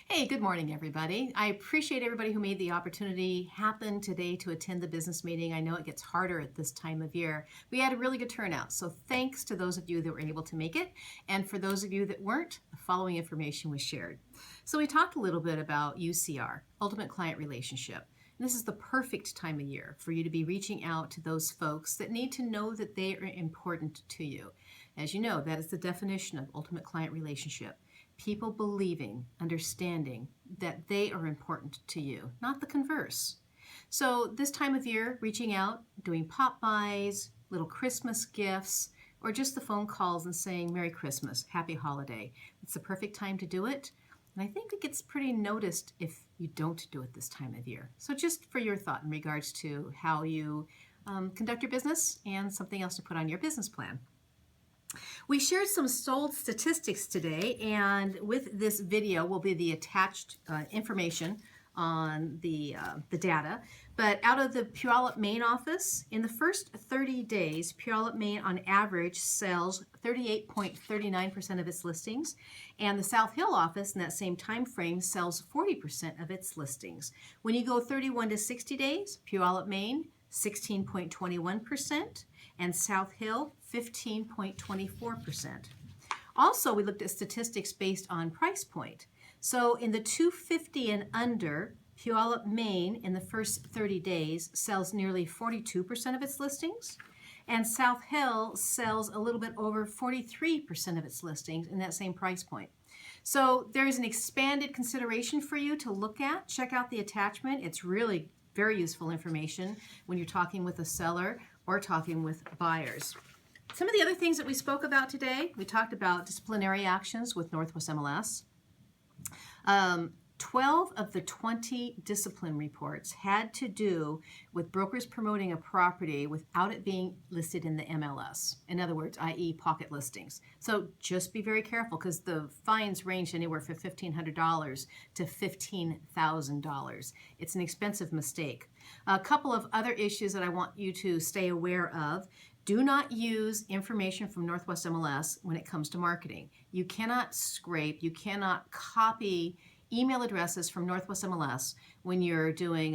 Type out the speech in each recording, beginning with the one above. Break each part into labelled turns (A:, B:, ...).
A: Hey, good morning, everybody. I appreciate everybody who made the opportunity happen today to attend the business meeting. I know it gets harder at this time of year. We had a really good turnout, so thanks to those of you that were able to make it. And for those of you that weren't, the following information was shared. So we talked a little bit about UCR, Ultimate Client Relationship. And this is the perfect time of year for you to be reaching out to those folks that need to know that they are important to you. As you know, that is the definition of Ultimate Client Relationship. People believing, understanding that they are important to you, not the converse. So this time of year, reaching out, doing pop buys, little Christmas gifts, or just the phone calls and saying Merry Christmas, Happy Holiday. It's the perfect time to do it. And I think it gets pretty noticed if you don't do it this time of year. So just for your thought in regards to how you conduct your business and something else to put on your business plan. We shared some sold statistics today, and with this video will be the attached information on the data. But out of the Puyallup, Maine office, in the first 30 days, Puyallup, Maine on average sells 38.39% of its listings, and the South Hill office in that same time frame sells 40% of its listings. When you go 31 to 60 days, Puyallup, Maine, 16.21%, and South Hill, 15.24%. Also, we looked at statistics based on price point. So in the 250 and under, Puyallup, Maine, in the first 30 days, sells nearly 42% of its listings, and South Hill sells a little bit over 43% of its listings in that same price point. So there's an expanded consideration for you to look at. Check out the attachment. It's really very useful information when you're talking with a seller or talking with buyers. Some of the other things that we spoke about today, we talked about disciplinary actions with Northwest MLS. 12 of the 20 discipline reports had to do with brokers promoting a property without it being listed in the MLS. In other words, i.e. pocket listings. So just be very careful because the fines range anywhere from $1,500 to $15,000. It's an expensive mistake. A couple of other issues that I want you to stay aware of. Do not use information from Northwest MLS when it comes to marketing. You cannot scrape, you cannot copy email addresses from Northwest MLS when you're doing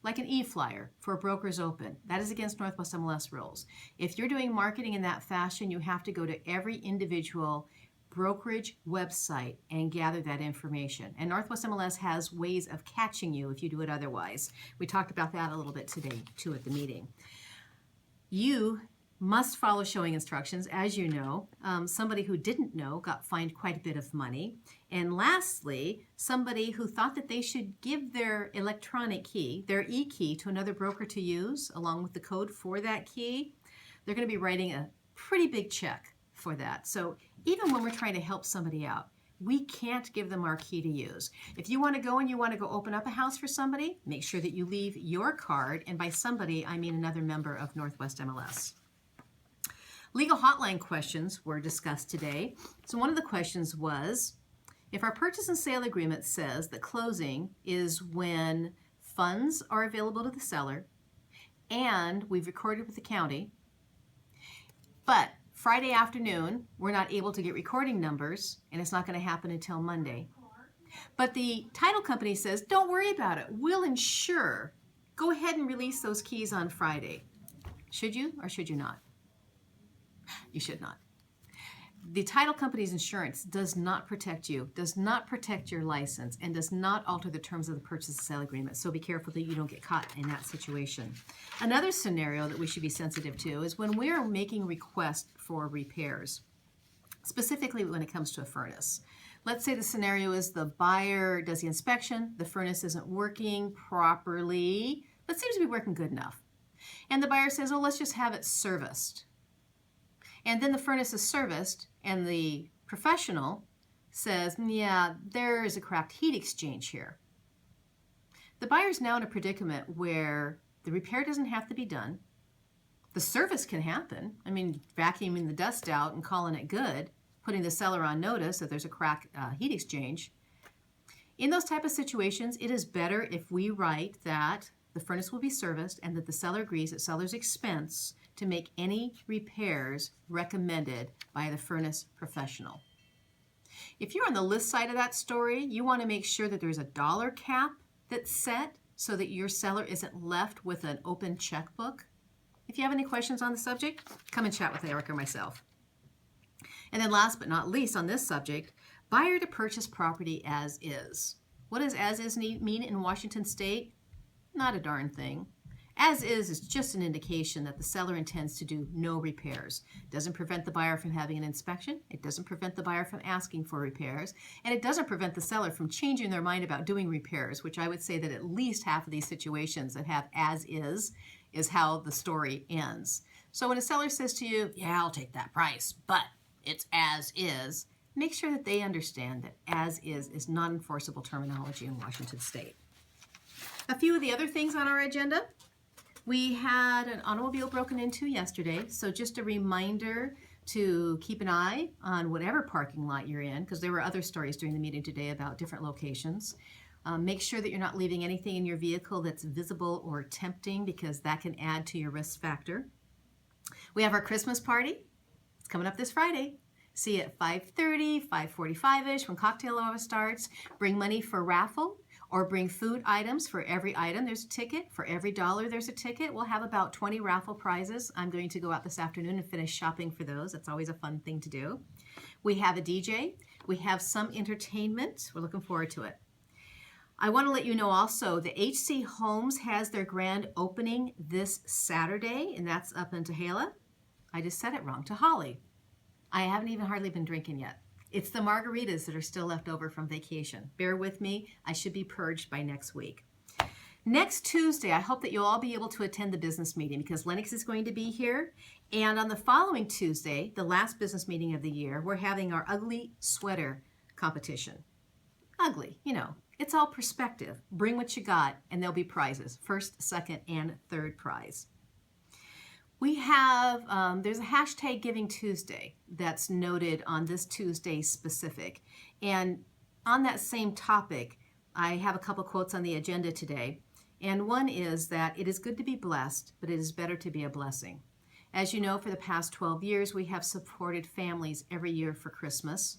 A: like an e-flyer for a broker's open. That is against Northwest MLS rules. If you're doing marketing in that fashion, you have to go to every individual brokerage website and gather that information. And Northwest MLS has ways of catching you if you do it otherwise. We talked about that a little bit today too at the meeting. You must follow showing instructions. As you know, somebody who didn't know got fined quite a bit of money. And lastly, somebody who thought that they should give their electronic key, their e-key, to another broker to use along with the code for that key, they're going to be writing a pretty big check for that. So even when we're trying to help somebody out, we can't give them our key to use. If you want to go and you want to go open up a house for somebody, make sure that you leave your card, and by somebody, I mean another member of Northwest MLS. Legal hotline questions were discussed today. So one of the questions was, if our purchase and sale agreement says that closing is when funds are available to the seller and we've recorded with the county, but Friday afternoon, we're not able to get recording numbers, and it's not going to happen until Monday. But the title company says, don't worry about it. We'll insure. Go ahead and release those keys on Friday. Should you or should you not? You should not. The title company's insurance does not protect you, does not protect your license, and does not alter the terms of the purchase and sale agreement. So be careful that you don't get caught in that situation. Another scenario that we should be sensitive to is when we are making requests for repairs, specifically when it comes to a furnace. Let's say the scenario is the buyer does the inspection, the furnace isn't working properly, but seems to be working good enough. And the buyer says, oh, let's just have it serviced. And then the furnace is serviced, and the professional says, yeah, there is a cracked heat exchange here. The buyer's now in a predicament where the repair doesn't have to be done. The service can happen. I mean, vacuuming the dust out and calling it good, putting the seller on notice that there's a cracked heat exchange. In those type of situations, it is better if we write that the furnace will be serviced and that the seller agrees at seller's expense to make any repairs recommended by the furnace professional. If you're on the list side of that story, you want to make sure that there's a dollar cap that's set so that your seller isn't left with an open checkbook. If you have any questions on the subject, come and chat with Eric or myself. And then last but not least on this subject, buyer to purchase property as is. What does as is mean in Washington State? Not a darn thing. As is just an indication that the seller intends to do no repairs. It doesn't prevent the buyer from having an inspection. It doesn't prevent the buyer from asking for repairs. And it doesn't prevent the seller from changing their mind about doing repairs, which I would say that at least half of these situations that have as is how the story ends. So when a seller says to you, yeah, I'll take that price, but it's as is, make sure that they understand that as is not enforceable terminology in Washington State. A few of the other things on our agenda. We had an automobile broken into yesterday, so just a reminder to keep an eye on whatever parking lot you're in, because there were other stories during the meeting today about different locations. Make sure that you're not leaving anything in your vehicle that's visible or tempting, because that can add to your risk factor. We have our Christmas party. It's coming up this Friday. See you at 5:30, 5:45-ish when cocktail hour starts. Bring money for raffle. Or bring food items. For every item, there's a ticket. For every dollar, there's a ticket. We'll have about 20 raffle prizes. I'm going to go out this afternoon and finish shopping for those. That's always a fun thing to do. We have a DJ. We have some entertainment. We're looking forward to it. I want to let you know also the HC Homes has their grand opening this Saturday, and that's up in Tahala. I just said it wrong, Tahali. I haven't even hardly been drinking yet. It's the margaritas that are still left over from vacation. Bear with me. I should be purged by next week. Next Tuesday, I hope that you'll all be able to attend the business meeting because Lennox is going to be here. And on the following Tuesday, the last business meeting of the year, we're having our ugly sweater competition. Ugly, you know, it's all perspective. Bring what you got and there'll be prizes. First, second, and third prize. We have, there's a hashtag Giving Tuesday that's noted on this Tuesday specific. And on that same topic, I have a couple quotes on the agenda today. And one is that it is good to be blessed, but it is better to be a blessing. As you know, for the past 12 years, we have supported families every year for Christmas.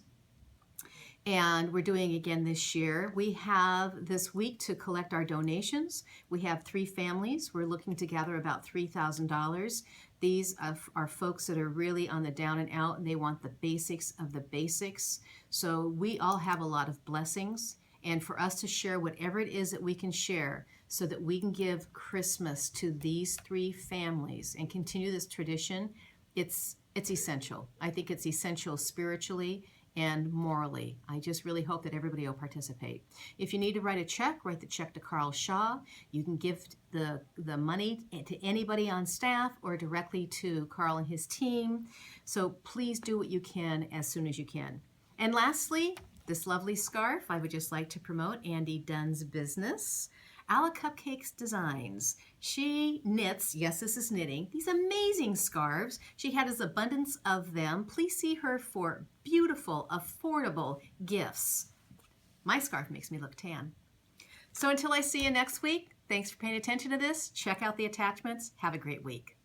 A: And we're doing again this year. We have this week to collect our donations. We have 3 families. We're looking to gather about $3,000. These are folks that are really on the down and out, and they want the basics of the basics. So we all have a lot of blessings. And for us to share whatever it is that we can share so that we can give Christmas to these 3 families and continue this tradition, it's essential. I think it's essential spiritually and morally. I just really hope that everybody will participate. If you need to write a check, write the check to Carl Shaw. You can give the money to anybody on staff or directly to Carl and his team. So please do what you can as soon as you can. And lastly, this lovely scarf, I would just like to promote Andy Dunn's business. Ala Cupcakes Designs. She knits, yes, this is knitting, these amazing scarves. She has abundance of them. Please see her for beautiful, affordable gifts. My scarf makes me look tan. So until I see you next week, thanks for paying attention to this. Check out the attachments. Have a great week.